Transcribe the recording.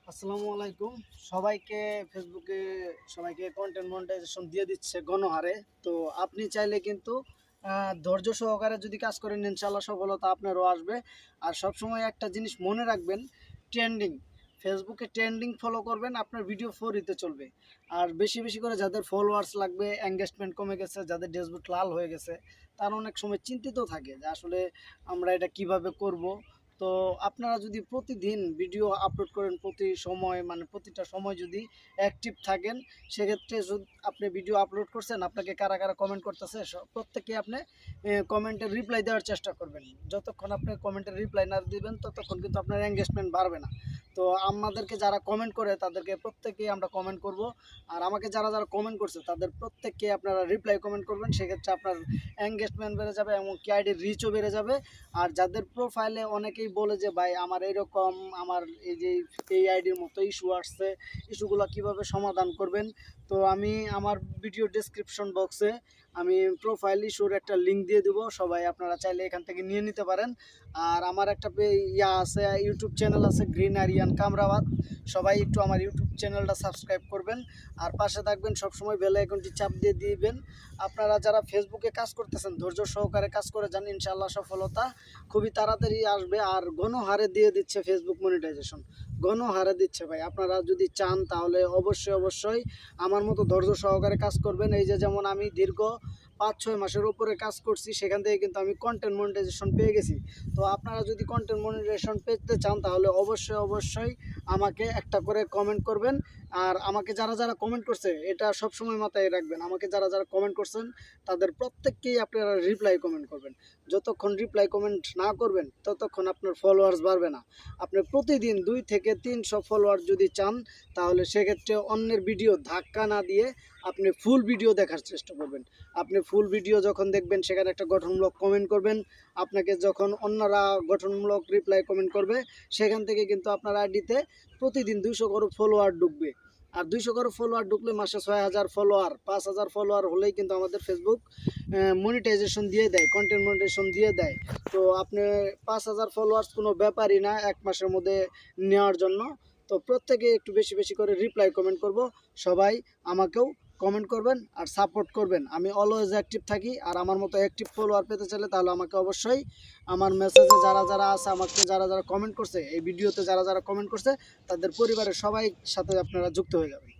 আসসালামু আলাইকুম। সবাইকে ফেসবুকে সবাইকে কন্টেন্ট মনিটাইজেশন দিয়ে দিচ্ছে গণহারে। তো আপনি চাইলে কিন্তু ধৈর্য সহকারে যদি কাজ করেন ইনশাল্লাহ সফলতা আপনারও আসবে। আর সবসময় একটা জিনিস মনে রাখবেন, ট্রেন্ডিং ফেসবুকে ট্রেন্ডিং ফলো করবেন, আপনার ভিডিও ফরিতে চলবে। আর বেশি বেশি করে যাদের ফলোয়ার্স লাগবে, এঙ্গেজমেন্ট কমে গেছে, যাদের ড্যাশবোর্ড লাল হয়ে গেছে, তারা অনেক সময় চিন্তিত থাকে যে আসলে আমরা এটা কিভাবে করব। তো আপনারা যদি প্রতিদিন ভিডিও আপলোড করেন, প্রতি সময় মানে প্রতিটা সময় যদি অ্যাক্টিভ থাকেন, সেক্ষেত্রে যদি আপনি ভিডিও আপলোড করছেন, আপনাকে কারা কারা কমেন্ট করতেছে প্রত্যেককে আপনি কমেন্টের রিপ্লাই দেওয়ার চেষ্টা করবেন। যতক্ষণ আপনি কমেন্টের রিপ্লাই না দিবেন ততক্ষণ কিন্তু আপনার এঙ্গেজমেন্ট বাড়বে না। তো আমাদেরকে যারা কমেন্ট করে তাদেরকে প্রত্যেকেই আমরা কমেন্ট করব। আর আমাকে যারা যারা কমেন্ট করছে তাদের প্রত্যেককে আপনারা রিপ্লাই কমেন্ট করবেন, সেক্ষেত্রে আপনার এঙ্গেজমেন্ট বেড়ে যাবে এবং আইডির রিচও বেড়ে যাবে। আর যাদের প্রোফাইলে অনেকেই বলে যে ভাই আমার এরকম, আমার এই যে এই আইডির মতো ইস্যু আসছে, ইস্যুগুলো কিভাবে সমাধান করবেন, তো আমি আমার ভিডিও ডেসক্রিপশন বক্সে আমি প্রোফাইল ইস্যুর একটা লিঙ্ক দিয়ে দেবো, সবাই আপনারা চাইলে এখান থেকে নিয়ে নিতে পারেন। আর আমার একটা আছে, ইউটিউব চ্যানেল আছে গ্রিন আরিয়ান কামরাবাদ, সবাই একটু আমার ইউটিউব চ্যানেলটা সাবস্ক্রাইব করবেন আর পাশে থাকবেন, সবসময় বেল আইকনটি চাপ দিয়ে দিবেন। আপনারা যারা ফেসবুকে কাজ করতেছেন ধৈর্য সহকারে কাজ করে যান, ইনশাআল্লাহ সফলতা খুবই তাড়াতাড়ি আসবে। আর গণহারে দিয়ে দিচ্ছে ফেসবুক মনিটাইজেশন, গণহারে দিচ্ছে ভাই। আপনারা যদি চান তাহলে অবশ্যই অবশ্যই আমার মতো ধৈর্য সহকারে কাজ করবেন। এই যে যেমন আমি দীর্ঘ 5-6 মাসের উপরে কাজ করছি, সেখান থেকে কিন্তু আমি কন্টেন্ট মনিটাইজেশন পেয়ে গেছি। তো আপনারা যদি কন্টেন্ট মনিটাইজেশন পেতে চান তাহলে অবশ্যই অবশ্যই আমাকে একটা করে কমেন্ট করবেন। আর আমাকে যারা যারা কমেন্ট করছে এটা সবসময় মাথায় রাখবেন, আমাকে যারা যারা কমেন্ট করছেন তাদের প্রত্যেককেই আপনারা রিপ্লাই কমেন্ট করবেন। যতক্ষণ রিপ্লাই কমেন্ট না করবেন ততক্ষণ আপনার ফলোয়ার্স বাড়বে না। আপনি প্রতিদিন 2 থেকে 300 ফলোয়ার যদি চান তাহলে সেক্ষেত্রে অন্যের ভিডিও ধাক্কা না দিয়ে আপনি ফুল ভিডিও দেখার চেষ্টা করবেন। আপনি ফুল ভিডিও যখন দেখবেন সেখানে একটা গঠনমূলক কমেন্ট করবেন। আপনাকে যখন অন্যরা গঠনমূলক রিপ্লাই কমেন্ট করবে, সেখান থেকে কিন্তু আপনার আইডিতে প্রতিদিন 200 করে ফলোয়ার ঢুকবে। আর 200 করে ফলোয়ার ঢুকলে মাসে 6000 ফলোয়ার, 5000 ফলোয়ার হলেই কিন্তু আমাদের ফেসবুক মনিটাইজেশন দিয়ে দেয়, কন্টেন্ট মনিটাইজেশন দিয়ে দেয়। তো আপনি 5000 ফলোয়ার্স কোনো ব্যাপারই না এক মাসের মধ্যে নেওয়ার জন্য। তো প্রত্যেকে একটু বেশি বেশি করে রিপ্লাই কমেন্ট করব, সবাই আমাকেও কমেন্ট করবেন আর সাপোর্ট করবেন। আমি অলওয়েজ অ্যাক্টিভ থাকি। আর আমার মতো অ্যাক্টিভ ফলোয়ার পেতে চাইলে তাহলে আমাকে অবশ্যই আমার মেসেজে যারা যারা আছে, আমাকে যারা যারা কমেন্ট করছে, এই ভিডিওতে যারা যারা কমেন্ট করছে, তাদের পরিবারের সবাই সাথে আপনারা যুক্ত হয়ে যাবেন।